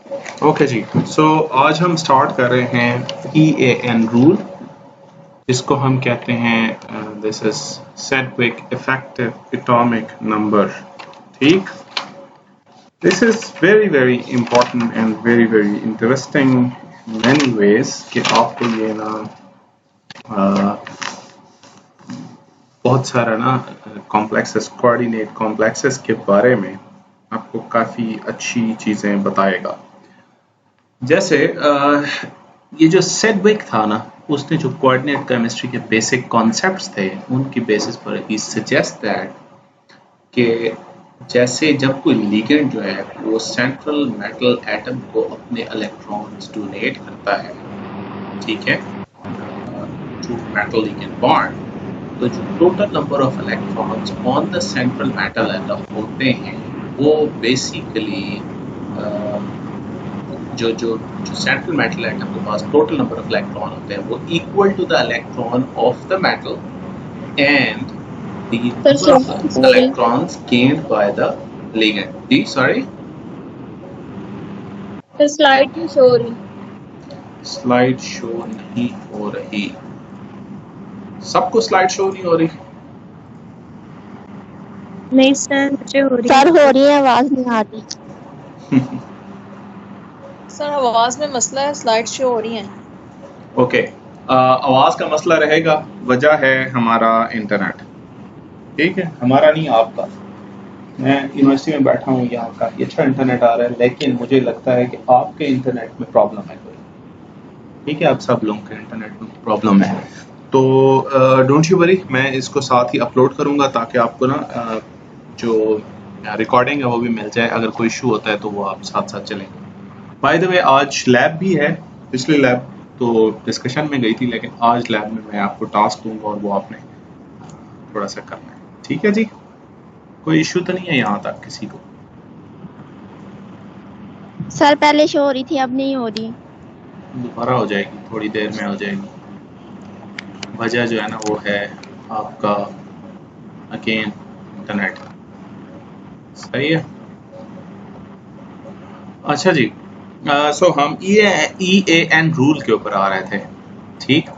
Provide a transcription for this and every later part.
Okay जी, सो आज हम start कर रहे हैं EAN रूल, जिसको हम कहते हैं this is Sidgwick effective atomic number. ठीक, this is very very important and very very interesting many ways कि आपको ये ना बहुत सारा ना कॉम्प्लेक्सेस, कोऑर्डिनेट कॉम्प्लेक्सेस के बारे में आपको काफ़ी अच्छी चीज़ें बताएगा। जैसे ये जो सेडविक था ना, उसने जो कोऑर्डिनेट केमिस्ट्री के बेसिक कॉन्सेप्ट्स थे उनकी बेसिस पर ही सजेस्ट दैट कि जैसे जब कोई लिगेंड जो है वो सेंट्रल मेटल एटम को अपने इलेक्ट्रॉन्स डोनेट करता है, ठीक है, टू मेटल लिगेंड बॉन्ड, तो जो total number of electrons on the central metal atom होते हैं वो बेसिकली जो जो जो सेंट्रल मेटल एटम के पास टोटल नंबर ऑफ इलेक्ट्रॉन होते हैं वो equal to the electron of the metal and the number of electrons gained by the ligand. जी sorry, स्लाइड नहीं शो हो रही। स्लाइड शो नहीं हो रही। सबको स्लाइड शो नहीं हो रही? नहीं सर, मुझे हो रही सर हो रही है, आवाज नहीं आ रही। सर आवाज में मसला है, स्लाइड शो हो रही है। ओके, आवाज का मसला रहेगा, वजह है हमारा इंटरनेट। ठीक है, हमारा नहीं आपका। मैं यूनिवर्सिटी में बैठा हूँ, यहाँ काफी अच्छा इंटरनेट आ रहा है, लेकिन मुझे लगता है कि आपके इंटरनेट में प्रॉब्लम है कोई। ठीक है, आप सब लोगों के इंटरनेट में प्रॉब्लम है, तो डोंट यू वरी, मैं इसको साथ ही अपलोड करूँगा ताकि आपको ना जो रिकॉर्डिंग है वो भी मिल जाए। अगर कोई इशू होता है तो वो आप साथ साथ चलेंगे। बाय द वे, आज लैब भी है। पिछली लैब तो डिस्कशन में गई थी, लेकिन आज लैब में मैं आपको टास्क दूंगा और वो आपने थोड़ा सा करना है। ठीक है जी, कोई इशू तो नहीं है यहाँ तक किसी को? सर पहले शो हो रही थी, अब नहीं हो रही। दोबारा हो जाएगी, थोड़ी देर में हो जाएगी। वजह जो है ना वो है आपका अगेन इंटरनेट। सही है, अच्छा जी। सो हम EAN रूल के ऊपर आ रहे थे। ठीक,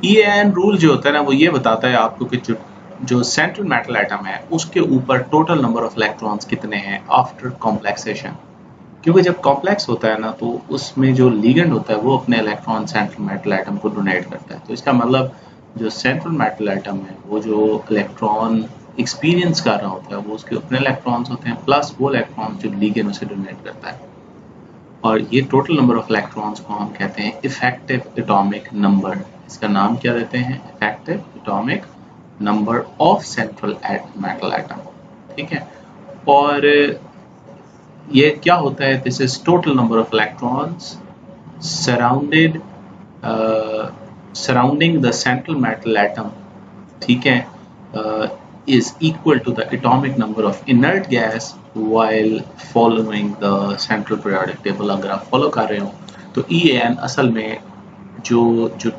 EAN रूल जो होता है ना वो ये बताता है आपको कि जो सेंट्रल मेटल एटम है उसके ऊपर टोटल नंबर ऑफ इलेक्ट्रॉन्स कितने हैं आफ्टर कॉम्प्लेक्सेशन। क्योंकि जब कॉम्प्लेक्स होता है ना तो उसमें जो लिगेंड होता है वो अपने इलेक्ट्रॉन सेंट्रल मेटल एटम को डोनेट करता है। तो इसका मतलब जो सेंट्रल मेटल एटम है वो जो इलेक्ट्रॉन एक्सपीरियंस कर रहा होता है वो उसके अपने इलेक्ट्रॉन्स होते हैं, प्लस वो इलेक्ट्रॉन जो लिगेंड उसे डोनेट करता है। और ये टोटल नंबर ऑफ इलेक्ट्रॉन्स को हम कहते हैं इफेक्टिव एटॉमिक नंबर। इसका नाम क्या देते हैं? Effective atomic number of central metal atom. ठीक है, और ये क्या होता है? This is total number of electrons surrounding the central metal atom, ठीक है, is equal to the atomic number of inert gas while following the central periodic table। अगर आप फॉलो कर रहे हो तो EAN असल में जो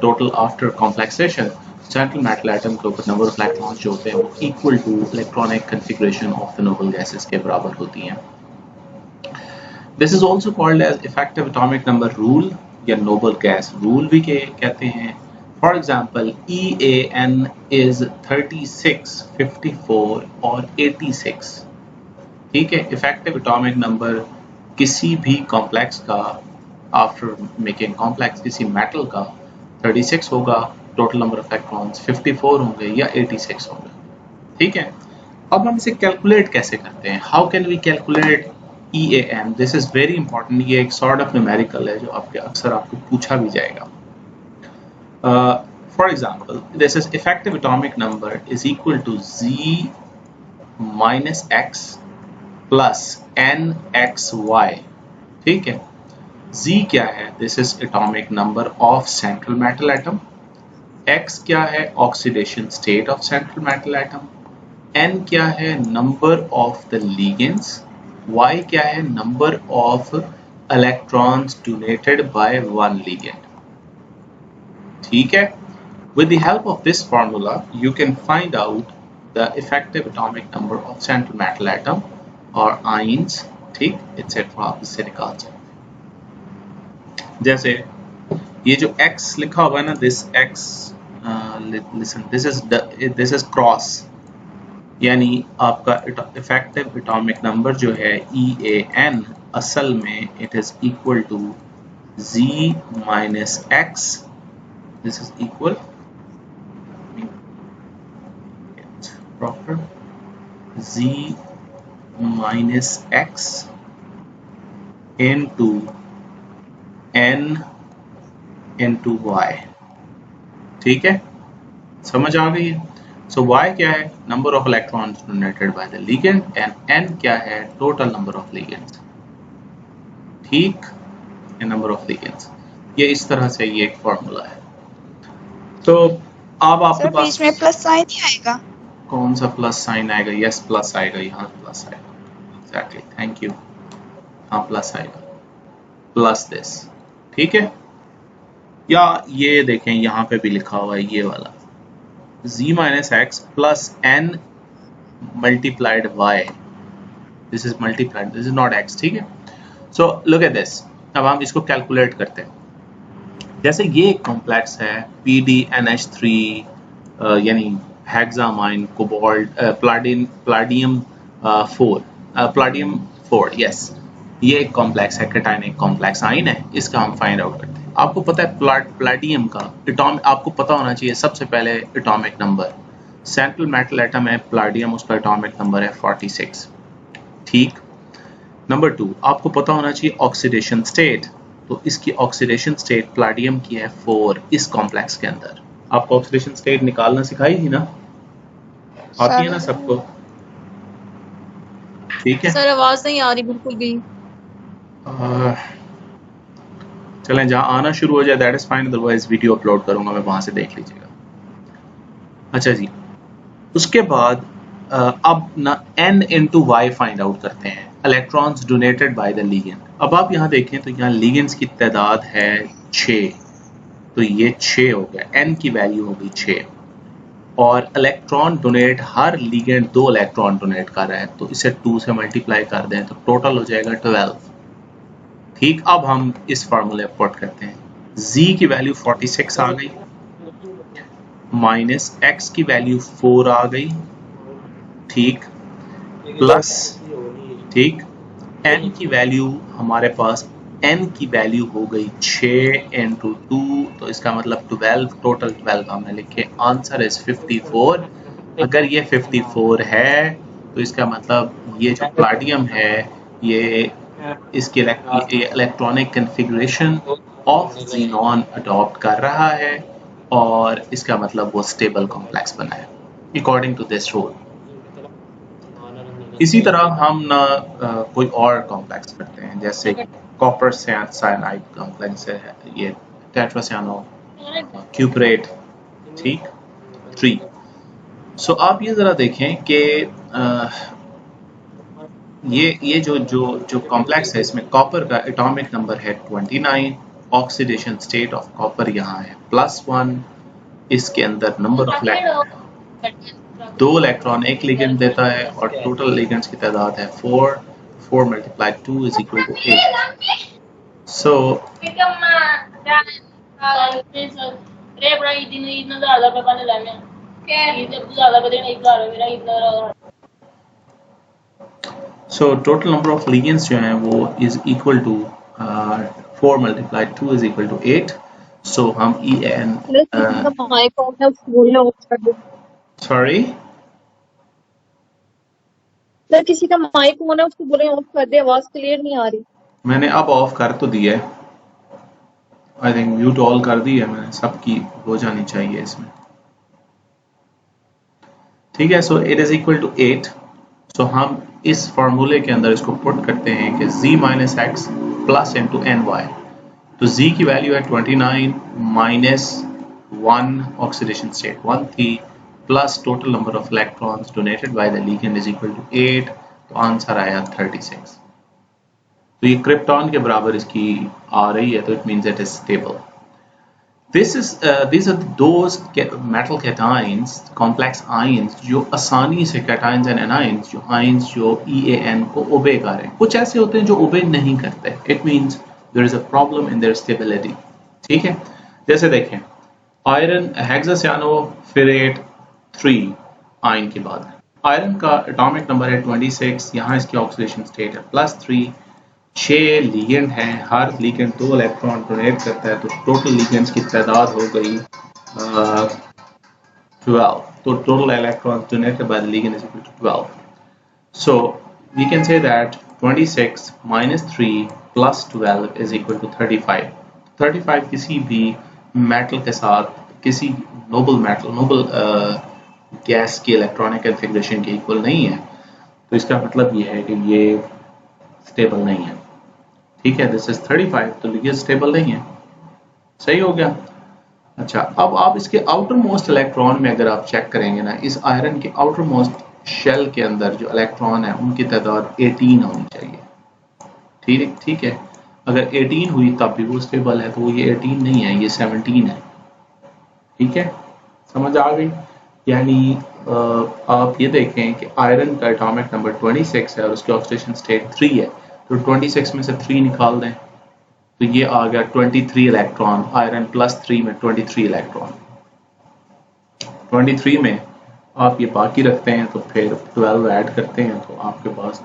total after complexation central metal atom के ऊपर नंबर ऑफ इलेक्ट्रॉन्स जो होते हैं वो equal to electronic configuration of the noble gases के बराबर होती हैं। This is also called as effective atomic number rule या नोबल गैस रूल भी कहते हैं। फॉर एग्जाम्पल EAN is 36, 54 और 86। ठीक है, इफेक्टिव एटॉमिक नंबर किसी भी कॉम्प्लेक्स का आफ्टर मेकिंग कॉम्प्लेक्स किसी मेटल का 36 होगा, टोटल नंबर ऑफ इलेक्ट्रॉन्स 54 होंगे या 86 होंगे। ठीक है, अब हम इसे कैलकुलेट कैसे करते हैं? How can we calculate EAN? This is very important. ये एक सॉर्ट ऑफ न्यूमेरिकल है जो आपके अक्सर आपको पूछा भी जाएगा। For example, this is effective atomic number is equal to Z minus X plus NXY। ठीक है, Z क्या है? This is atomic number of central metal atom। X क्या है? Oxidation state of central metal atom। N क्या है? Number of the ligands। Y क्या है? Number of electrons donated by one ligand। ठीक है, with the help of this formula you can find out the effective atomic number of central metal atom और ions, ठीक, etc। आप इससे निकाल सकते हैं। जैसे ये जो x लिखा हुआ है ना, this x, listen, this is cross, यानी आपका इफेक्टिव एटॉमिक नंबर जो है EAN असल में it is equal to Z minus x, this is equal proper Z minus x into N into Y। ठीक है, समझ आ गई है? सो y क्या है? Number of electrons donated by the ligand, and n क्या है? Total number of ligands. ठीक, नंबर ऑफ लिगेंड्स। ये इस तरह से ये एक फॉर्मूला है। तो अब आपके पास बीच में प्लस साइन ही आएगा। कौन सा प्लस साइन आएगा? यस, प्लस आएगा, यहाँ प्लस आएगा। Exactly, thank you. हाँ, प्लस आएगा, प्लस दिस। ठीक है, या ये देखें यहाँ पे भी लिखा हुआ है ये वाला Z minus X plus N multiplied Y, this is multiplied, this is not x। ठीक है, सो लुक एट दिस। अब हम इसको कैलकुलेट करते हैं। जैसे ये एक कॉम्प्लेक्स है PDNH3, यानी हेक्सामाइन, कोबाल्ट, प्लाडियम 4, यस, ये एक कॉम्प्लेक्स है, कैटायनिक कॉम्प्लेक्स आइन है। इसका हम फाइंड आउट करते हैं। आपको पता है प्लाटियम का आपको पता होना चाहिए सबसे पहले atomic number. Central metal atom है प्लाटियम, उसका एटॉमिक नंबर है 46। ठीक, नंबर 2 आपको पता होना चाहिए ऑक्सीडेशन स्टेट। तो इसकी ऑक्सीडेशन स्टेट प्लाटियम की है 4 इस कॉम्प्लेक्स के अंदर। आपको ऑक्सीडेशन स्टेट निकालना सिखाई थी ना? आती है ना सबको? ठीक है सर, आवाज नहीं आ रही बिल्कुल भी। चलें, जहाँ आना शुरू हो जाए that is fine, otherwise video upload करूंगा मैं, वहां से देख लीजिएगा। अच्छा जी, उसके बाद अब ना N into Y find out करते हैं, electrons donated by the ligand. अब आप यहाँ देखें तो यहाँ लिगेंड्स की तादाद है 6, तो ये 6 हो गया, N की वैल्यू हो गई 6, और इलेक्ट्रॉन डोनेट, हर लिगेंड 2 इलेक्ट्रॉन डोनेट कर रहा है, तो इसे 2 से मल्टीप्लाई कर दें तो टोटल हो जाएगा 12। ठीक, अब हम इस फार्मूले पुट करते हैं। Z की वैल्यू 46 आ गई, माइनस x की वैल्यू 4 आ गई, ठीक, प्लस, ठीक, n की वैल्यू हमारे पास, n की वैल्यू हो गई 6 into 2, तो इसका मतलब 12, टोटल 12 हमने लिखे। Answer is 54। अगर ये 54 है तो इसका मतलब ये जो प्लाटियम है ये इसकी electronic configuration of xenon adopt कर रहा है, और इसका मतलब वो स्टेबल कॉम्प्लेक्स बना है अकॉर्डिंग टू दिस रूल। इसी तरह हम ना कोई और कॉम्प्लेक्स करते हैं, जैसे कॉपर साइनाइड कॉम्प्लेक्स है, ये टेट्रासाइनो क्यूपरेट, ठीक, 3। सो आप ये जरा देखें कि ये जो कॉम्प्लेक्स है, इसमें कॉपर का एटॉमिक नंबर है 29, ऑक्सीडेशन स्टेट ऑफ कॉपर यहाँ है +1, इसके अंदर नंबर ऑफ इलेक्ट्रॉन 2 इलेक्ट्रॉन एक लिगेंड देता है, और टोटल लिगेंड्स की तादाद है 4 × 2 is equal to 8। So total number of ligands जो हैं वो is equal to 4 × 2 is equal to 8। So हम EN sorry सर, किसी का माइक ऑन है, उसको बोले ऑफ कर दे, आवाज क्लियर नहीं आ रही। मैंने अब ऑफ कर तो दिया है, आई थिंक म्यूट ऑल कर दी है मैंने, सबकी हो जानी चाहिए इसमें। ठीक है, so it is equal to 8। So हम इस फॉर्मूले के अंदर इसको पुट करते हैं कि z minus X plus into N Y. तो z की वैल्यू है 29 माइनस 1, ऑक्सीडेशन स्टेट 1 थी, plus total number of electrons donated by the ligand is equal to 8, तो आंसर आया 36। तो ये क्रिप्टॉन के बराबर इसकी आ रही है, तो it means it is stable. These are those metal cations, complex ions, जो आसानी से cations and anions, जो ions जो EAN को ओबे कर रहे हैं। कुछ ऐसे होते हैं जो ओबे नहीं करते, it means there is a problem in their stability. ठीक है, जैसे देखें आयरन हेक्सासियानोफिरेट 3 आयन के बाद आयरन का एटॉमिक नंबर है 26, यहाँ इसकी ऑक्सीडेशन स्टेट है +3, 6 लिगेंड हैं, हर लिगेंड 2 इलेक्ट्रॉन डोनेट करता है, तो टोटल लिगेंड्स की तादाद हो गई 12, तो total electron donated by the ligand is equal to 12। So we can say that 26 - 3 + 12 is equal to 35। 35 किसी भी मेटल के साथ, किसी नोबल गैस की इलेक्ट्रॉनिक कॉन्फ़िगरेशन के इक्वल नहीं है, तो इसका मतलब ये है कि ये स्टेबल नहीं है। ठीक है, दिस इज 35, तो ये स्टेबल नहीं है। सही हो गया। अच्छा, अब आप इसके आउटर मोस्ट इलेक्ट्रॉन में अगर आप चेक करेंगे ना, इस आयरन के आउटर मोस्ट शेल के अंदर जो इलेक्ट्रॉन है उनकी तादाद 18 होनी चाहिए। ठीक है, अगर 18 हुई तब भी वो स्टेबल है, तो वो ये 18 नहीं है, ये 17 है। ठीक है, समझ आ गई। यानी आप ये देखें कि आयरन का एटॉमिक नंबर 26 है और उसकी ऑक्सीडेशन स्टेट 3 है, तो 26 में से 3 निकाल दें तो ये आ गया 23 इलेक्ट्रॉन। आयरन +3 में 23 इलेक्ट्रॉन। 23 में आप ये बाकी रखते हैं तो फिर 12 ऐड करते हैं तो आपके पास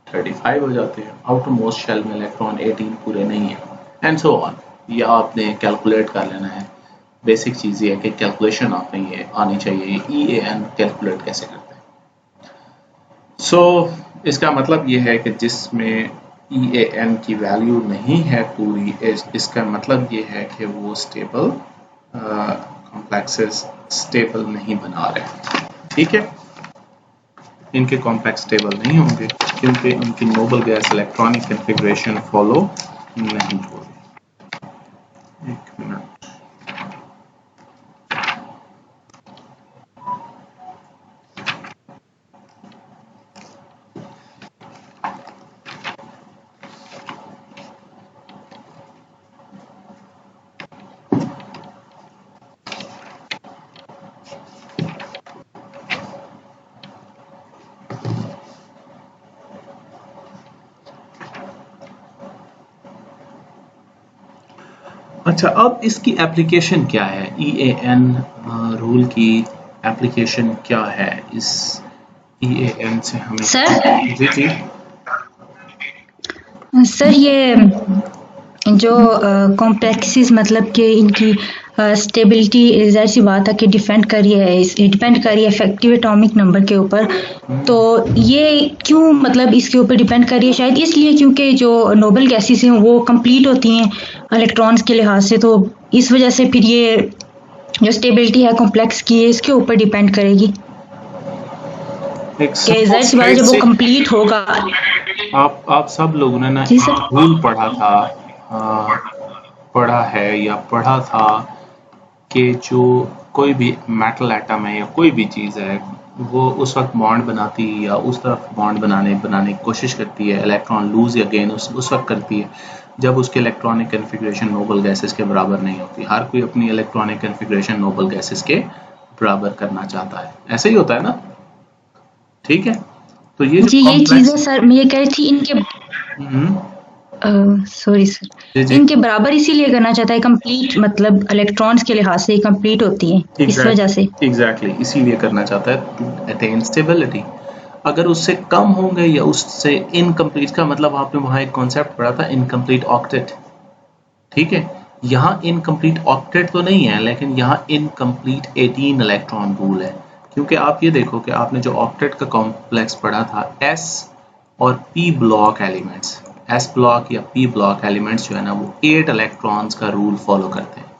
35 हो जाते हैं। आउटर मोस्ट शेल में इलेक्ट्रॉन 18 पूरे नहीं है, एंड सो ऑन। ये आपने कैलकुलेट कर लेना है। बेसिक चीज़ ये है कि कैलकुलेशन आपने ये आनी चाहिए, EAN कैलकुलेट कैसे करते हैं। सो इसका मतलब ये है कि जिसमें EAN की वैल्यू नहीं है पूरी, इसका मतलब ये है कि वो स्टेबल कॉम्प्लेक्सेस स्टेबल नहीं बना रहे। ठीक है, इनके कॉम्प्लेक्स स्टेबल नहीं होंगे क्योंकि उनकी noble gas electronic configuration follow नहीं हो रही। एक मिनट, अच्छा, अब इसकी एप्लीकेशन क्या है? EAN रूल की एप्लीकेशन क्या है? इस EAN से हमें सर जी सर ये जो कॉम्प्लेक्सेस मतलब कि इनकी स्टेबिलिटी ज़ाहिर सी बात है कि डिपेंड कर रही है इफेक्टिव एटॉमिक नंबर के ऊपर। तो ये क्यों मतलब इसके ऊपर डिपेंड कर रही है? शायद इसलिए क्योंकि जो नोबल गैसेस हैं वो कंप्लीट होती हैं इलेक्ट्रॉन्स के लिहाज से, तो इस वजह से फिर ये जो स्टेबिलिटी है कॉम्प्लेक्स की है इसके ऊपर डिपेंड करेगी कि ज़ाहिर सी बात है जब वो कंप्लीट होगा। आप सब लोगों ने ना रूल पढ़ा था कि जो कोई भी मेटल एटम है या कोई भी चीज़ है वो उस वक्त बॉन्ड बनाती है या उस तरफ बॉन्ड बनाने की कोशिश करती है, इलेक्ट्रॉन लूज या गेन उस वक्त करती है जब उसके इलेक्ट्रॉनिक कॉन्फ़िगरेशन नोबल गैसेस के बराबर नहीं होती। हर कोई अपनी इलेक्ट्रॉनिक कॉन्फ़िगरेशन नोबल गैसेस के बराबर करना चाहता है, ऐसे ही होता है ना? ठीक है, तो ये जी ये चीज़ें सर मैं ये कह रही थी इनके सॉरी सर, इनके बराबर इसीलिए करना चाहता है कंप्लीट, मतलब इलेक्ट्रॉन्स के लिहाज से कंप्लीट होती है इस वजह से। एग्जैक्टली इसीलिए करना चाहता है टू अटेन स्टेबिलिटी। अगर उससे कम होंगे या उससे इनकम्प्लीट, का मतलब आपने वहाँ एक कॉन्सेप्ट पढ़ा था इनकम्प्लीट ऑक्टेट। ठीक है, यहाँ इनकम्प्लीट ऑक्टेट तो नहीं है लेकिन यहाँ इनकम्प्लीट 18 इलेक्ट्रॉन रूल है, क्योंकि आप ये देखो कि आपने जो ऑक्टेट का कॉम्प्लेक्स पढ़ा था S और P block elements, S block या P ब्लॉक एलिमेंट्स जो है ना वो 8 इलेक्ट्रॉन्स का रूल फॉलो करते हैं,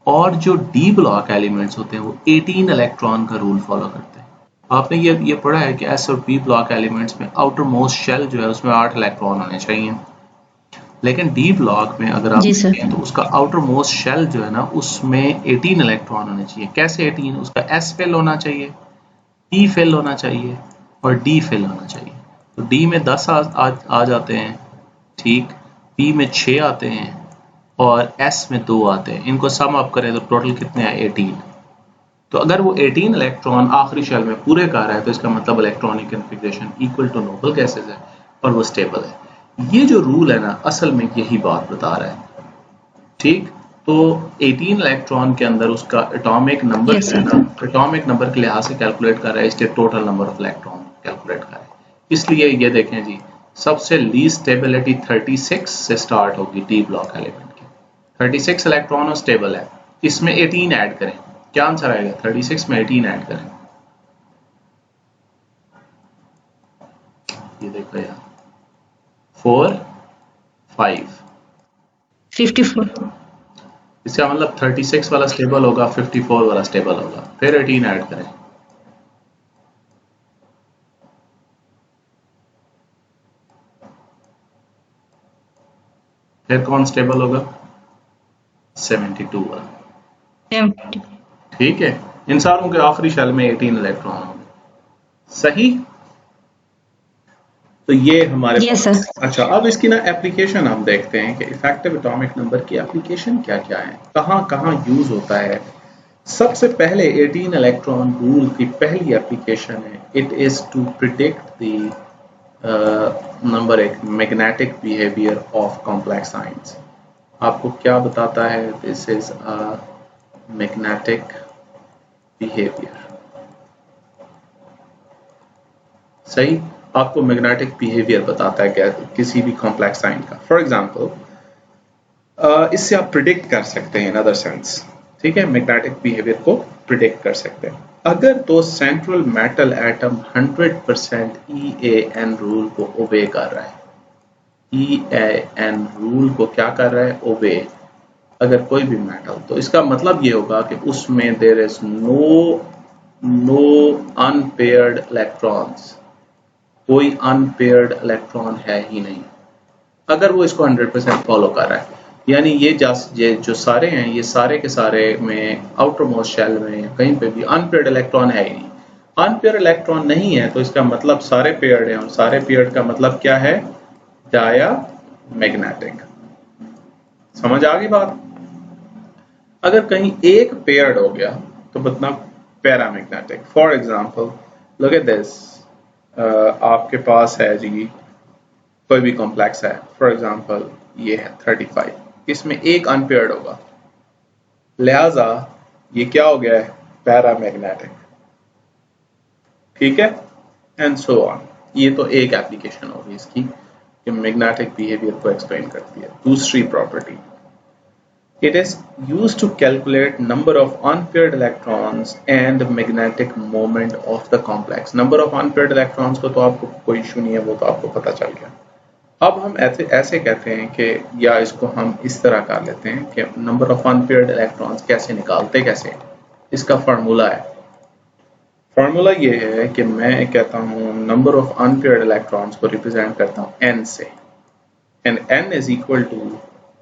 और जो D ब्लॉक एलिमेंट्स होते हैं वो 18 इलेक्ट्रॉन का रूल फॉलो करते हैं। आपने ये पढ़ा है कि S और P ब्लॉक एलिमेंट्स में आउटर मोस्ट शेल जो है उसमें 8 इलेक्ट्रॉन होने चाहिए, लेकिन D ब्लॉक में अगर आप देखें तो उसका आउटर मोस्ट शेल जो है ना उसमें 18 इलेक्ट्रॉन होने चाहिए। कैसे 18? उसका S फिल होना चाहिए, P फिल होना चाहिए और D फिल होना चाहिए। तो D में 10 आ जाते हैं, ठीक, P में 6 आते हैं और S में 2 आते हैं। इनको सम अप करें तो टोटल कितने आए? 18। तो अगर वो 18 इलेक्ट्रॉन आखिरी शेल में पूरे कर रहा है तो इसका मतलब electronic configuration equal to noble gases है और वो स्टेबल है। ये जो रूल है ना असल में यही बात बता रहा है, ठीक। तो 18 इलेक्ट्रॉन के अंदर उसका एटॉमिक नंबर Yes, है sir. ना, एटॉमिक नंबर के लिहाज से कैलकुलेट कर रहा है, इसलिए total number of electron calculate कर रहा है। इसलिए ये देखें जी, सबसे लीस्ट स्टेबिलिटी 36 से स्टार्ट होगी डी ब्लॉक एलिमेंट की। 36 इलेक्ट्रॉन स्टेबल है, इसमें 18 ऐड करें, क्या आंसर आएगा? 36 में 18 ऐड करें, ये देखो यार 4 5, 54. इसका मतलब 36 वाला स्टेबल होगा, 54 वाला स्टेबल होगा, फिर 18 ऐड करें, फिर कौन स्टेबल होगा? 72 वाला, 70. ठीक है। इन सारों के आखिरी शेल में 18 इलेक्ट्रॉन होंगे, सही। तो ये हमारे Yes, पास। sir. अच्छा, अब इसकी ना एप्लीकेशन हम देखते हैं कि इफेक्टिव एटॉमिक नंबर की एप्लीकेशन क्या क्या है, कहाँ कहाँ यूज होता है। सबसे पहले 18 इलेक्ट्रॉन रूल की पहली एप्लीकेशन है, it is to predict the number एक magnetic behaviour of complex ions. आपको क्या बताता है? This is a magnetic behaviour, सही। आपको मैग्नेटिक बिहेवियर बताता है क्या किसी भी कॉम्प्लेक्स आयन का। फॉर एग्जांपल इससे आप प्रिडिक्ट कर सकते हैं इन अदर सेंस, ठीक है, मैग्नेटिक बिहेवियर को प्रिडिक्ट कर सकते हैं। अगर तो central metal atom 100% EAN rule को ओबे कर रहा है, EAN रूल को क्या कर रहा है? ओबे। अगर कोई भी मेटल, तो इसका मतलब ये होगा कि उसमें there is no unpaired electrons, कोई अनपेयर्ड इलेक्ट्रॉन है ही नहीं, अगर वो इसको 100% फॉलो कर रहा है। यानी ये जो सारे हैं, ये सारे के सारे में आउटर मोस्ट शेल में कहीं पे भी अनपेयर्ड इलेक्ट्रॉन है ही नहीं। अनपेयर्ड इलेक्ट्रॉन नहीं है तो इसका मतलब सारे पेयर्ड हैं, और सारे पेयर्ड का मतलब क्या है? डायमैग्नेटिक। समझ आ गई बात? अगर कहीं एक पेयर्ड हो गया तो मतलब paramagnetic. For example look at this, आपके पास है जी कोई भी कॉम्प्लेक्स है, फॉर एग्जांपल ये है 35, इसमें एक अनपेयर्ड होगा, लिहाजा ये क्या हो गया है? पैरामैग्नेटिक, ठीक है, एंड सो ऑन। ये तो एक एप्लीकेशन होगी इसकी कि मैग्नेटिक बिहेवियर को एक्सप्लेन करती है। दूसरी property, it is used to calculate number of unpaired electrons and magnetic moment of the complex। number of unpaired electrons को तो आपको कोई इशू नहीं है, वो तो आपको पता चल गया। अब हम ऐसे कहते हैं कि, या इसको हम इस तरह कर लेते हैं कि नंबर ऑफ अनपेयर्ड इलेक्ट्रॉन्स कैसे निकालते, कैसे, इसका फार्मूला है। फार्मूला ये है कि मैं कहता हूँ नंबर ऑफ अनपेयर्ड इलेक्ट्रॉन्स को रिप्रेजेंट करता हूँ n से, and n is equal to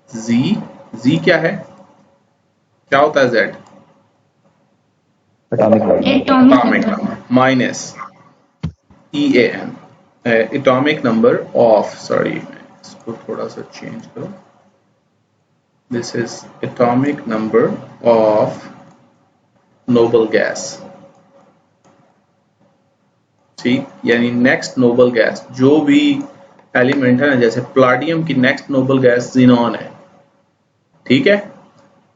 z क्या है? क्या होता है z? Atomic number minus EAN, atomic number of, sorry इसको थोड़ा सा चेंज करो, this is atomic number of noble gas, ठीक। यानी नेक्स्ट नोबल गैस जो भी एलिमेंट है ना, जैसे प्लाटियम की नेक्स्ट नोबल गैस ज़ीनॉन है, ठीक है।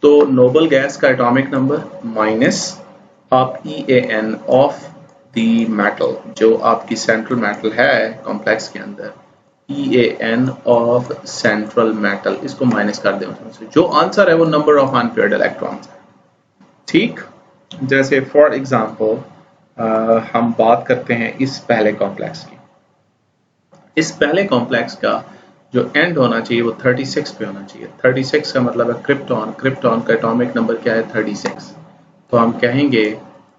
तो नोबल गैस का एटॉमिक नंबर माइनस आप EAN ऑफ द मेटल, जो आपकी सेंट्रल मेटल है कॉम्प्लेक्स के अंदर, EAN ऑफ सेंट्रल मेटल, इसको माइनस कर दें उसमें से, जो आंसर है वो नंबर ऑफ अनपेयर्ड इलेक्ट्रॉन्स है, ठीक। जैसे फॉर एग्जांपल हम बात करते हैं इस पहले कॉम्प्लेक्स की। इस पहले कॉम्प्लेक्स का जो एंड होना चाहिए वो 36 पे होना चाहिए। 36 का मतलब है क्रिप्टॉन, क्रिप्टॉन का एटॉमिक नंबर क्या है? 36। तो हम कहेंगे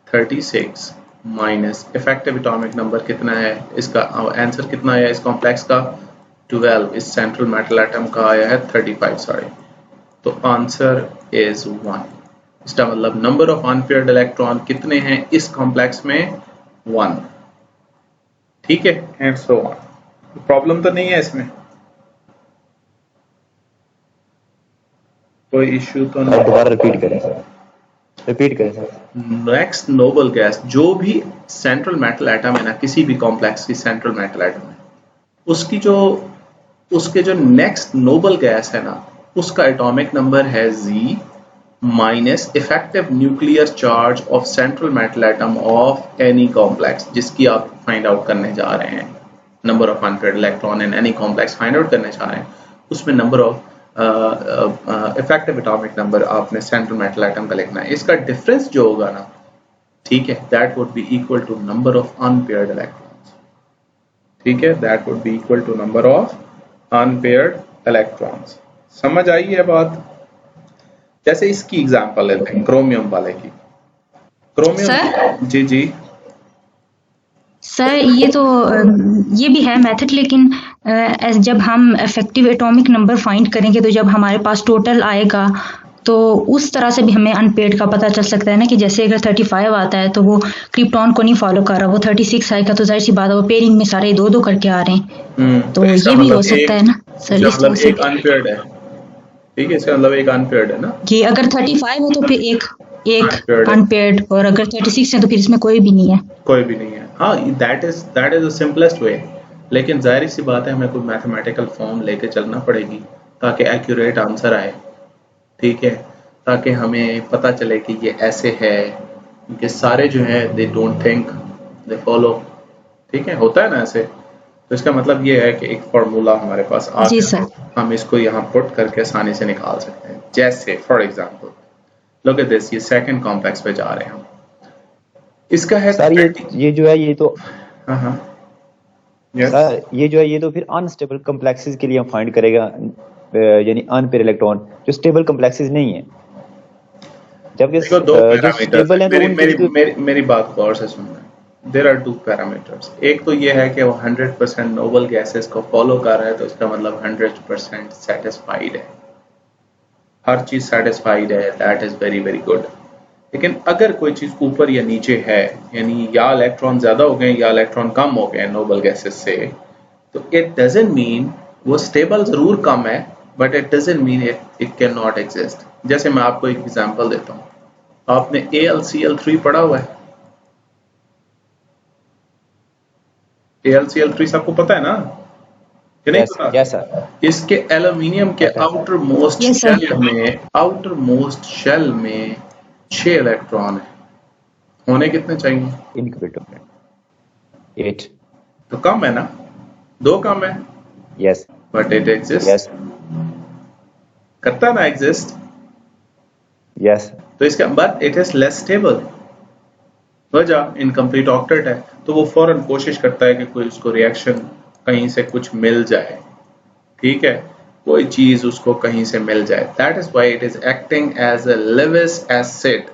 36 माइनस इफेक्टिव एटॉमिक नंबर कितना है, इसका आंसर कितना है इस कॉम्प्लेक्स का? 12। इस सेंट्रल मेटल एटम का आया है 35, सॉरी, तो आंसर इज 1। इसका मतलब नंबर ऑफ अनपेयर्ड इलेक्ट्रॉन कितने हैं इस कॉम्प्लेक्स में? 1, ठीक है, एंड सो ऑन। प्रॉब्लम तो नहीं है इसमें, कोई इश्यू तो नहीं। दोबारा रिपीट करें सर, रिपीट करें सर। नेक्स्ट नोबल गैस, जो भी सेंट्रल मेटल एटम है ना, किसी भी कॉम्प्लेक्स की सेंट्रल मेटल एटम है, उसकी जो उसके जो नेक्स्ट नोबल गैस है ना, उसका एटॉमिक नंबर है Z minus effective nuclear charge of central metal atom of any complex, जिसकी आप फाइंड आउट करने जा रहे हैं। Number of unpaired electron in any complex find out करने जा रहे हैं, उसमें number of effective atomic number आपने सेंट्रल मेटल एटम का लिखना है। इसका डिफरेंस जो होगा ना, ठीक है, that would be equal to number of unpaired electrons. ठीक है, that would be equal to number of unpaired electrons. समझ आई है बात? जैसे इसकी एग्जांपल लेते हैं क्रोमियम वाले की। क्रोमियम, जी जी सर ये भी है मेथड, लेकिन जब हम इफेक्टिव एटॉमिक नंबर फाइंड करेंगे तो जब हमारे पास टोटल आएगा तो उस तरह से भी हमें अनपेयर्ड का पता चल सकता है ना, कि जैसे अगर 35 आता है तो वो क्रिप्टॉन को नहीं फॉलो कर रहा, वो 36 आएगा तो जाहिर सी बात है वो पेयरिंग में सारे दो दो करके आ रहे हैं। तो ये भी हो सकता है ना सर, इस तरह से एक अनपेयर्ड है। ठीक है, इसका मतलब एक अनपेयर्ड है ना, कि अगर 35 है तो फिर एक अनपेयर्ड, और अगर 36 है तो फिर इसमें कोई भी नहीं है। कोई भी नहीं है। हाँ, that is the simplest way. लेकिन जाहिर सी बात है हमें कोई मैथमेटिकल फॉर्म लेके चलना पड़ेगी ताकि एक्यूरेट आंसर आए। ठीक है, ताकि हमें पता चले कि ये ऐसे है, क्योंकि सारे जो है they don't think, they follow. ठीक है, होता है ना ऐसे। तो इसका मतलब ये है कि एक फार्मूला हमारे पास आ गया, हम इसको यहाँ पुट करके आसानी से निकाल सकते हैं। जैसे for example look at this, ये सेकंड कॉम्प्लेक्स पे जा रहे हैं हम। इसका है सर ये जो है ये तो सर ये जो है ये तो फिर अनस्टेबल कॉम्प्लेक्सेस के लिए हम फाइंड करेगा, यानी अनपेयर इलेक्ट्रॉन जो स्टेबल कॉम्प्लेक्सेस नहीं है। जबकि जो स्टेबल है तो मेरी बात गौर से सुनना। There are two parameters. एक तो ये है कि वो 100% नोबल गैसेस को फॉलो कर रहा है, तो इसका मतलब 100% सेटिस्फाइड है, हर चीज सेटिस्फाइड है, that is very very good. लेकिन अगर कोई चीज ऊपर या नीचे है, यानी या इलेक्ट्रॉन ज्यादा हो गए या इलेक्ट्रॉन कम हो गए नोबल गैसेस से, तो इट डजंट मीन वो स्टेबल जरूर कम है, but it doesn't mean it can not exist. जैसे मैं आपको एक एग्जांपल देता हूँ, आपने AlCl3 पढ़ा हुआ है? AlCl3 सबको पता है ना, कि नहीं पता? Yes sir. इसके एल्यूमिनियम के आउटर मोस्ट शेल में 6 इलेक्ट्रॉन है। होने कितने चाहिए? इनक्यूबेटर 8। तो कम है ना, 2 कम है। Yes, but it exist. Yes, करता ना एग्जिस्ट। यस। तो इसका but it is less stable, वजह इनकम्प्लीट ऑक्टेट है। तो वो फौरन कोशिश करता है कि कोई उसको रिएक्शन कहीं से कुछ मिल जाए। ठीक है, कोई चीज उसको कहीं से मिल जाए। That is why it is acting as a Lewis acid.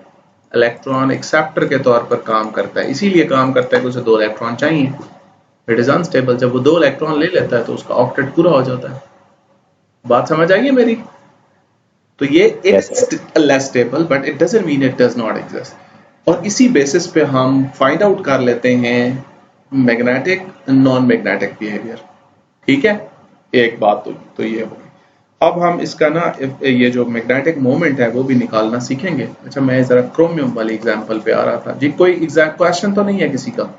Electron acceptor के तौर पर काम करता है, इसीलिए काम करता है कि उसे 2 इलेक्ट्रॉन चाहिए। It is unstable. जब वो 2 इलेक्ट्रॉन ले लेता है तो उसका ऑक्टेट पूरा हो जाता है। बात समझ आई है मेरी? तो ये it is less stable, but it doesn't mean it does not exist. और इसी बेसिस पे हम फाइंड आउट कर लेते हैं मैग्नेटिक नॉन मैग्नेटिक बिहेवियर। ठीक है, एक बात तो ये होगी। अब हम इसका ना ये जो मैग्नेटिक मोमेंट है वो भी निकालना सीखेंगे। अच्छा, मैं जरा क्रोमियम वाली एग्जांपल पे आ रहा था जी। कोई एग्जैक्ट क्वेश्चन तो नहीं है किसी का?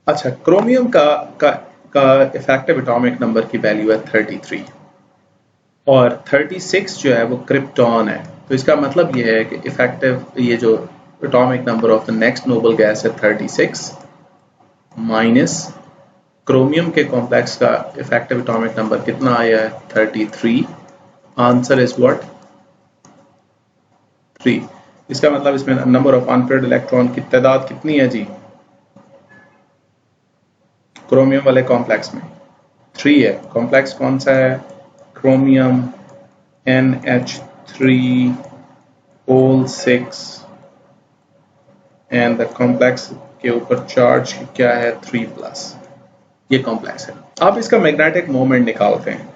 अच्छा, क्रोमियम का इफेक्टिव एटॉमिक नंबर की वैल्यू है 33 और 36 जो है वो क्रिप्टॉन है। तो इसका मतलब ये है कि इफेक्टिव ये जो atomic number of the next noble gas है 36 माइनस क्रोमियम के कॉम्प्लेक्स का इफेक्टिव एटॉमिक नंबर कितना आया है? 33। Answer is what? 3। इसका मतलब इसमें नंबर ऑफ अनपेयर्ड इलेक्ट्रॉन की तादाद कितनी है जी? क्रोमियम वाले कॉम्प्लेक्स में 3 है। कॉम्प्लेक्स कौन सा है? Chromium NH3O6 and the complex के ऊपर चार्ज क्या है? 3+। ये कॉम्प्लेक्स है। आप इसका मैग्नेटिक मोमेंट निकालते हैं।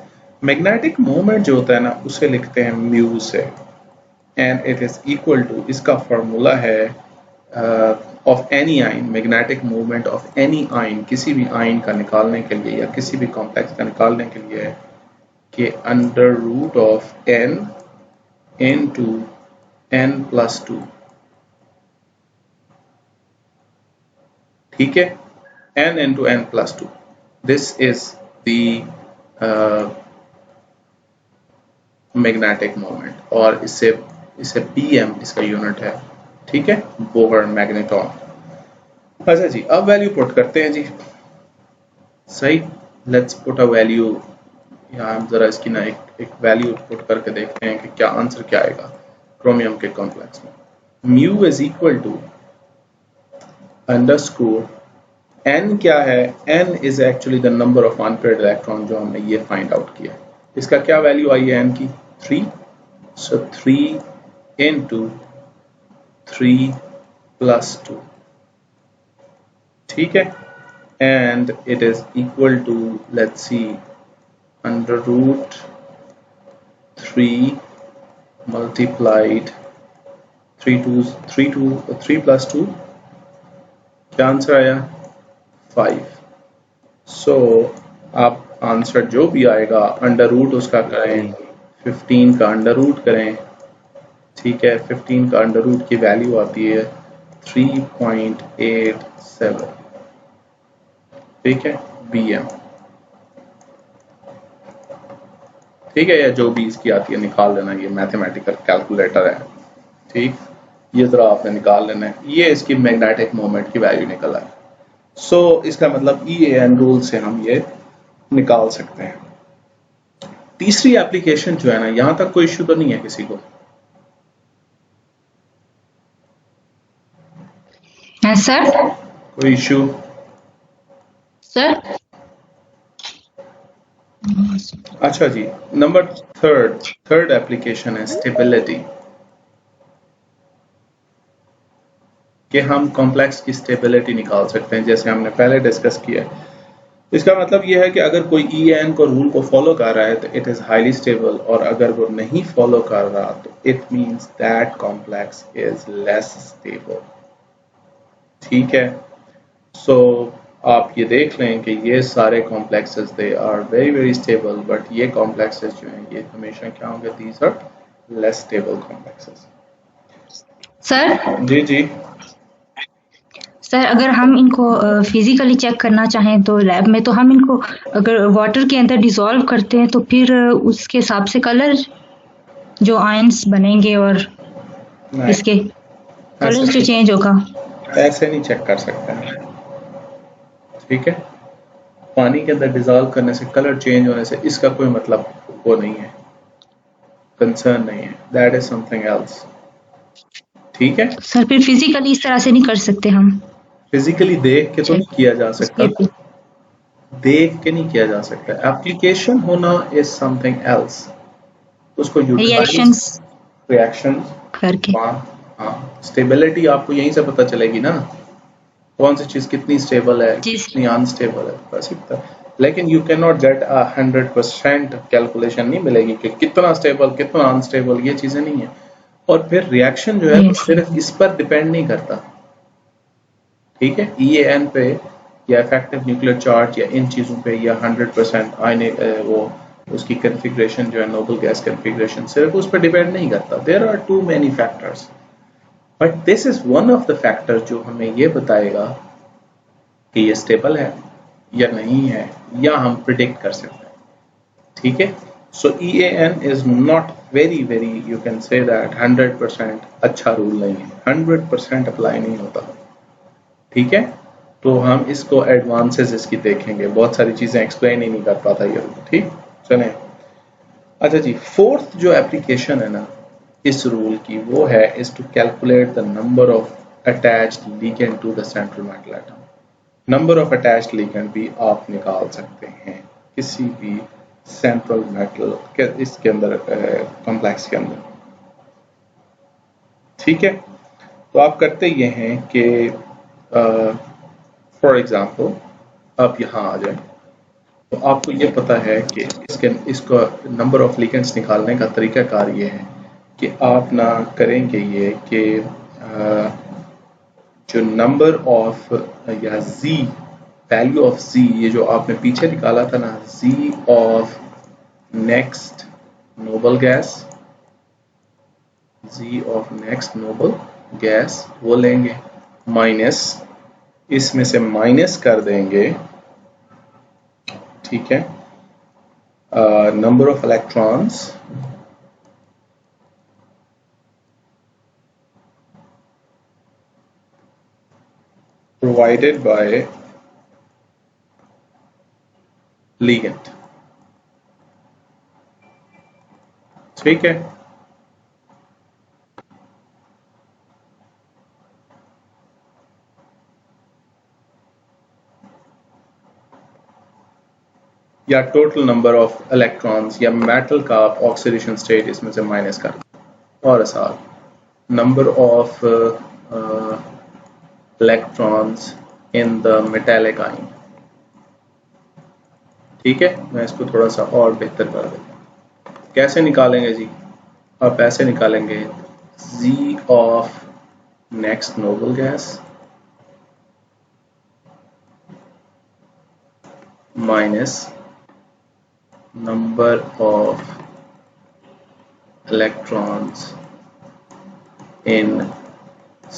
मैग्नेटिक मोमेंट जो होता है ना उसे लिखते हैं म्यू से, and it is equal to, इसका फॉर्मूला है of any ion, magnetic movement of any ion, किसी भी आइन का निकालने के लिए या किसी भी कॉम्प्लेक्स का निकालने के लिए है कि under root of n into n+2। ठीक है, n into n plus 2, this is the magnetic moment, और इससे pm इसका यूनिट है, ठीक है, बोहर मैग्नेटॉन। अच्छा जी, अब वैल्यू पुट करते हैं जी, सही, लेट्स पुट अ वैल्यू, यहाँ हम जरा इसकी ना एक वैल्यू पुट करके देखते हैं कि क्या आंसर क्या आएगा क्रोमियम के कॉम्प्लेक्स में। Mu is equal to underscore n, क्या है, n is actually the number of unpaired electron, जो हमने ये फाइंड आउट किया। इसका क्या वैल्यू आई है n की, 3, सो 3 into 3 plus 2, ठीक है, and it is equal to, let's see, under root 3 multiplied 3 plus 2, क्या आंसर आया, 5। सो आप आंसर जो भी आएगा अंडर रूट उसका करें, 15 का अंडर रूट करें, ठीक है, 15 का अंडर रूट की वैल्यू आती है 3.87, ठीक है, bm, ठीक है, या जो भी इसकी आती है निकाल लेना, ये मैथमेटिकल कैलकुलेटर है, ठीक, ये जरा आपने निकाल लेना है, ये इसकी मैग्नेटिक मोमेंट की वैल्यू निकल आए। सो इसका मतलब EAN रूल से हम ये निकाल सकते हैं। तीसरी एप्लीकेशन जो है ना, यहां तक कोई इश्यू तो नहीं है किसी को? सर कोई इश्यू? सर अच्छा जी, नंबर थर्ड एप्लीकेशन है स्टेबिलिटी, कि हम कॉम्प्लेक्स की स्टेबिलिटी निकाल सकते हैं, जैसे हमने पहले डिस्कस किया है। इसका मतलब यह है कि अगर कोई EAN को रूल को फॉलो कर रहा है तो इट इज हाईली स्टेबल, और अगर वो नहीं फॉलो कर रहा तो it means that complex is less stable, ठीक है। सो आप ये देख लें कि ये सारे complexes they are very very stable, but ये कॉम्प्लेक्सेस जो हैं ये हमेशा क्या होंगे, these are less stable complexes. Sir जी जी सर अगर हम इनको फिजिकली चेक करना चाहें तो लैब में, तो हम इनको अगर वाटर के अंदर डिसॉल्व करते हैं तो फिर उसके हिसाब से कलर जो आयंस बनेंगे और नहीं, इसके कलर जो चेंज होगा, ऐसे नहीं चेक कर सकते हैं, ठीक है। पानी के अंदर डिसॉल्व करने से, कलर चेंज होने से इसका कोई मतलब वो नहीं है, कंसर्न नहीं है, दैट इज समथिंग एल्स, ठीक है। सर फिर फिजिकली इस तरह से नहीं कर सकते हम? फिजिकली देख के तो नहीं किया जा सकता, उसके देख के नहीं किया जा सकता, एप्लीकेशन होना इज समथिंग एल्स, उसको रिएक्शंस रिएक्शन करके, हाँ, स्टेबिलिटी आपको यहीं से पता चलेगी ना, कौन सी चीज कितनी स्टेबल है, कितनी अनस्टेबल है, बस इतना। लेकिन you can not gate 100% calculation नहीं मिलेगी कि कितना स्टेबल कितना अनस्टेबल, ये चीजें नहीं है। और फिर रिएक्शन जो है वो सिर्फ इस पर डिपेंड नहीं करता, ठीक है, EAN पे या इफेक्टिव न्यूक्लियर चार्ज या इन चीजों पे, या 100% आयने वो उसकी कन्फिग्रेशन जो है नोबल गैस कन्फिग्रेशन सिर्फ उस पर डिपेंड नहीं करता। There are too many factors, but this is one of the factors जो हमें ये बताएगा कि ये स्टेबल है या नहीं है, या हम प्रिडिक्ट कर सकते हैं, ठीक है। सो EAN is not very you can say that 100% अच्छा रूल नहीं है, 100% अप्लाई नहीं होता, ठीक है। तो हम इसको एडवांसेस इसकी देखेंगे, बहुत सारी चीजें एक्सप्लेन ही नहीं कर पाता ये रूल, ठीक, चलें। अच्छा जी, फोर्थ जो एप्लीकेशन है ना इस रूल की, वो है is to calculate the number of attached ligand to the central metal atom. Number of attached ligand भी आप निकाल सकते हैं किसी भी सेंट्रल मेटल के इसके अंदर, कॉम्प्लेक्स के अंदर, ठीक है। तो आप करते ये हैं कि फॉर एग्जाम्पल आप यहाँ आ जाए, तो आपको ये पता है कि इसका नंबर ऑफ लिगेंड्स निकालने का तरीकाकार ये है कि आप ना करेंगे ये कि जो नंबर ऑफ या Z, वैल्यू ऑफ Z, ये जो आपने पीछे निकाला था ना, Z of next noble gas, Z of next noble gas, वो लेंगे माइनस इसमें से माइनस कर देंगे, ठीक है, number of electrons provided by ligand, ठीक है। या टोटल नंबर ऑफ इलेक्ट्रॉन्स या मेटल का ऑक्सीडेशन स्टेट इसमें से माइनस कर दो, और साथ number of electrons in the metallic ion, ठीक है। मैं इसको थोड़ा सा और बेहतर कर देता हूँ। कैसे निकालेंगे जी? आप ऐसे निकालेंगे, Z of next noble gas minus number of electrons in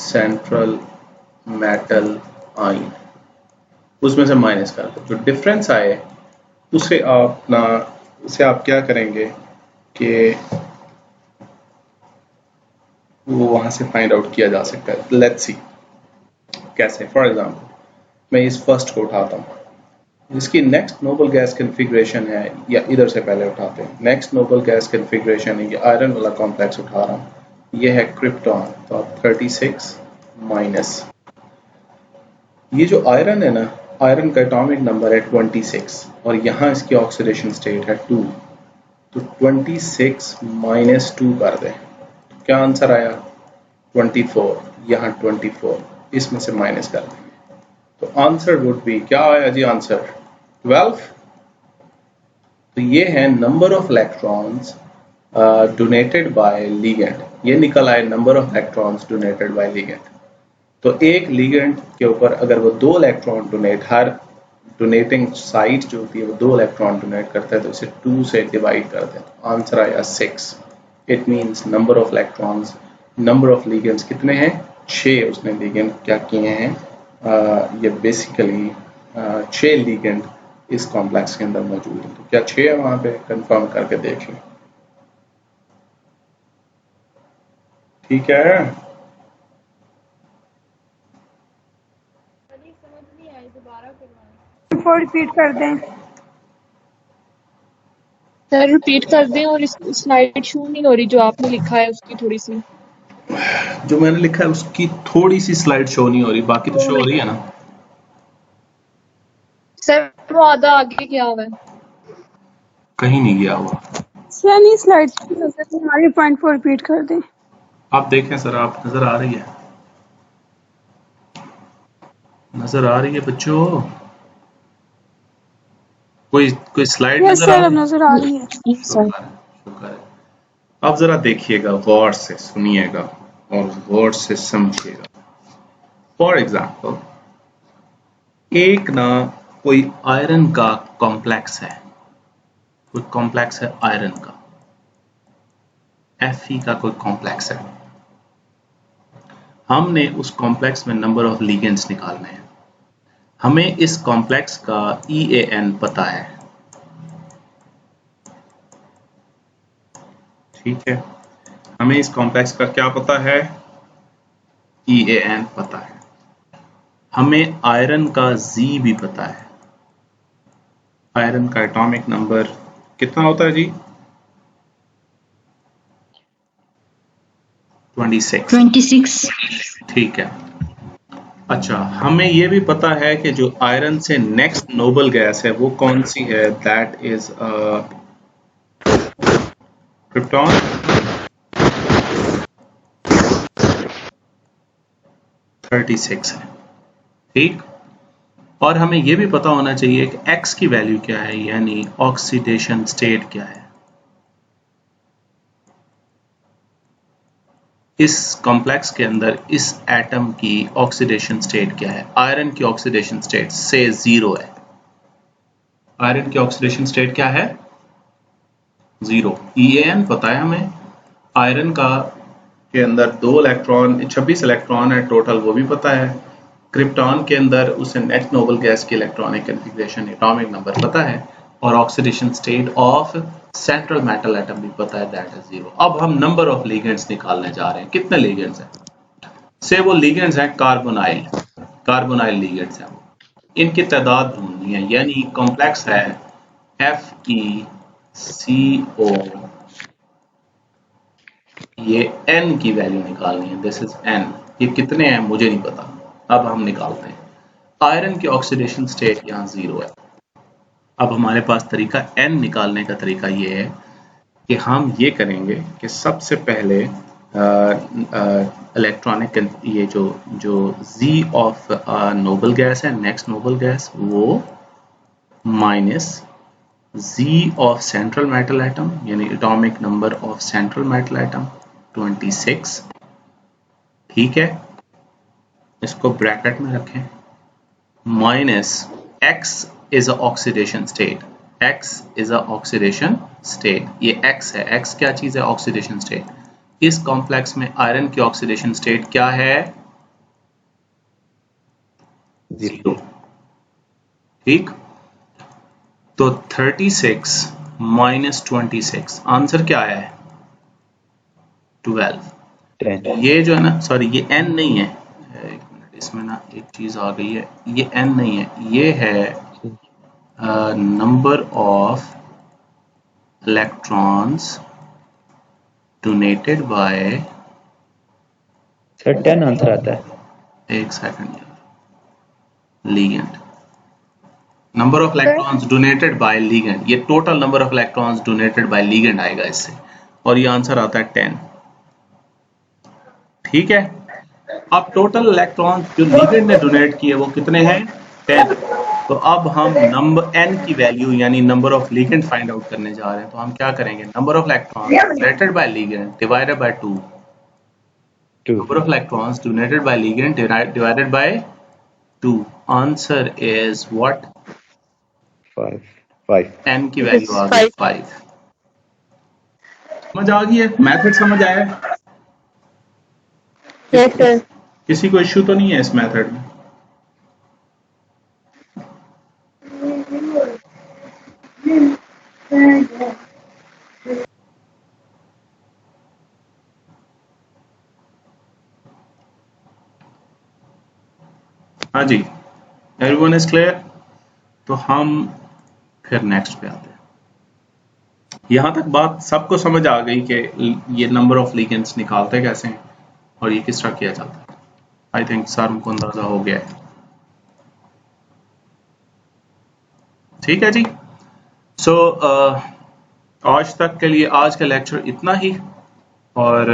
central metal ion, उसमें से माइनस कर दो। जो डिफरेंस आए उसे आप क्या करेंगे कि वो वहां से फाइंड आउट किया जा सकता है। लेट्स सी कैसे। फॉर एग्जांपल मैं इस फर्स्ट को उठाता हूँ, इसकी नेक्स्ट नोबल गैस कन्फिग्रेशन है, या इधर से पहले उठाते हैं, नेक्स्ट नोबल गैस कन्फिग्रेशन है, ये आयरन वाला कॉम्प्लेक्स उठा रहा हूँ, ये है क्रिप्टॉन, तो आप 36 माइनस, ये जो आयरन है ना, आयरन का एटॉमिक नंबर है 26 और यहाँ इसकी ऑक्सीडेशन स्टेट है 2, तो 26 माइनस 2 कर दें, तो क्या आंसर आया? 24, यहाँ 24, इसमें से माइनस कर दें, तो आंसर वुड बी, क्या आया जी आंसर? 12। तो ये है number of electrons donated by ligand, ये निकल आए number of electrons donated by ligand. तो एक लिगेंड के ऊपर अगर वो 2 इलेक्ट्रॉन डोनेट, हर डोनेटिंग साइट जो होती है वो 2 इलेक्ट्रॉन डोनेट करता है, तो इसे 2 से डिवाइड कर दें, आंसर आया 6। It means number of electrons, number of ligands कितने हैं? 6 उसने लिगेंड क्या किए हैं, ये बेसिकली 6 लिगेंड इस कॉम्प्लेक्स के अंदर मौजूद है। तो क्या 6 है वहां पे? कंफर्म करके देख लें, ठीक है। समझ नहीं आई, दोबारा करवाएं। फोर रिपीट कर दें। सर रिपीट कर दें, और इस स्लाइड शो नहीं हो रही जो आपने लिखा है उसकी थोड़ी सी, जो मैंने लिखा है उसकी थोड़ी सी स्लाइड शो नहीं हो रही, बाकी तो शो हो रही है ना सर वो आधा आगे क्या हुआ है? कहीं नहीं गया हुआ। सर नहीं स्लाइड हमारी पॉइंट फोर रिपीट कर दें। आप देखें सर, आप नजर आ रही है, नजर आ रही है बच्चों? कोई स्लाइड यस नजर आ सर, रही अब है? नजर आ रही है। शुक्र है, शुक्र है। अब जरा देखिएगा, गौर से सुनिएगा और गौर से समझिएगा। फॉर एग्जाम्पल, एक ना कोई आयरन का कॉम्प्लेक्स है, कोई कॉम्प्लेक्स है आयरन का, Fe का कोई कॉम्प्लेक्स है, हमने उस कॉम्प्लेक्स में नंबर ऑफ लिगेंड्स निकालने हैं। हमें इस कॉम्प्लेक्स का EAN पता है, ठीक है। हमें इस कॉम्प्लेक्स का क्या पता है? EAN पता है। हमें आयरन का Z भी पता है। आयरन का एटॉमिक नंबर कितना होता है जी? 26। ठीक है। अच्छा, हमें यह भी पता है कि जो आयरन से नेक्स्ट नोबल गैस है वो कौन सी है? That is krypton. (36) है, ठीक। और हमें यह भी पता होना चाहिए कि X की वैल्यू क्या है, यानी ऑक्सीडेशन स्टेट क्या है। इस कॉम्प्लेक्स के अंदर इस एटम की ऑक्सीडेशन स्टेट क्या है? आयरन की ऑक्सीडेशन स्टेट से 0 है। आयरन की ऑक्सीडेशन स्टेट क्या है? 0। EAN पता है हमें। आयरन का के अंदर 2 इलेक्ट्रॉन, 26 इलेक्ट्रॉन है टोटल, वो भी पता है। क्रिप्टॉन के अंदर उसे नेट नोबल गैस की इलेक्ट्रॉनिक कन्फिग्रेशन, एटॉमिक नंबर पता है और oxidation state of central metal atom भी पता है, दैट इज 0। अब हम नंबर ऑफ लिगेंड्स निकालने जा रहे हैं। कितने लिगेंड्स हैं? से वो लिगेंड्स हैं कार्बोनाइल लिगेंड्स हैं, इनकी तादाद ढूंढनी है, यानी कॉम्प्लेक्स है FeCO, ये N की वैल्यू निकालनी है, दिस इज N। ये कितने हैं मुझे नहीं पता, अब हम निकालते हैं। आयरन की ऑक्सीडेशन स्टेट यहाँ 0 है। अब हमारे पास तरीका N निकालने का तरीका ये है कि हम ये करेंगे कि सबसे पहले इलेक्ट्रॉनिक ये जो Z ऑफ नोबल गैस है, नेक्स्ट नोबल गैस, वो minus Z of central metal atom, यानी atomic number of central metal atom 26, ठीक है, इसको ब्रैकेट में रखें, minus X is a oxidation state, X is a oxidation state, ये X है, X क्या चीज है? Oxidation state. इस कॉम्प्लेक्स में आयरन की ऑक्सीडेशन स्टेट क्या है? 0, ठीक। तो 36 माइनस 26, आंसर क्या है? 12। ये जो है ना, सॉरी ये N नहीं है, एक मिनट, इसमें ना एक चीज आ गई है, ये N नहीं है, ये है number of electrons donated by, sir 10 answer आता है। एक सेकंड यार, ligand, number of electrons donated by ligand, ये total number of electrons donated by ligand आएगा इससे, और ये आंसर आता है 10, ठीक है। अब टोटल इलेक्ट्रॉन्स जो लिगेंड ने डोनेट किए वो कितने हैं? 10। तो अब हम नंबर N की वैल्यू यानी number of ligand find out करने जा रहे हैं। तो हम क्या करेंगे? Number of electrons donated by ligand divided by 2, number of electrons donated by ligand divided by 2, answer is what? 5। N की वैल्यू आ गई 5। समझ आ गई है? मेथड समझ आया है? Yes sir. किसी को इश्यू तो नहीं है इस मेथड में? हाँ जी, एवरीवन इज क्लियर? तो हम फिर नेक्स्ट पे आते हैं। यहां तक बात सबको समझ आ गई कि ये नंबर ऑफ लिगेंड्स निकालते कैसे हैं और ये किस तरह किया जाता है। आई थिंक सर को अंदाजा हो गया है, ठीक है जी। सो आज तक के लिए आज का लेक्चर इतना ही, और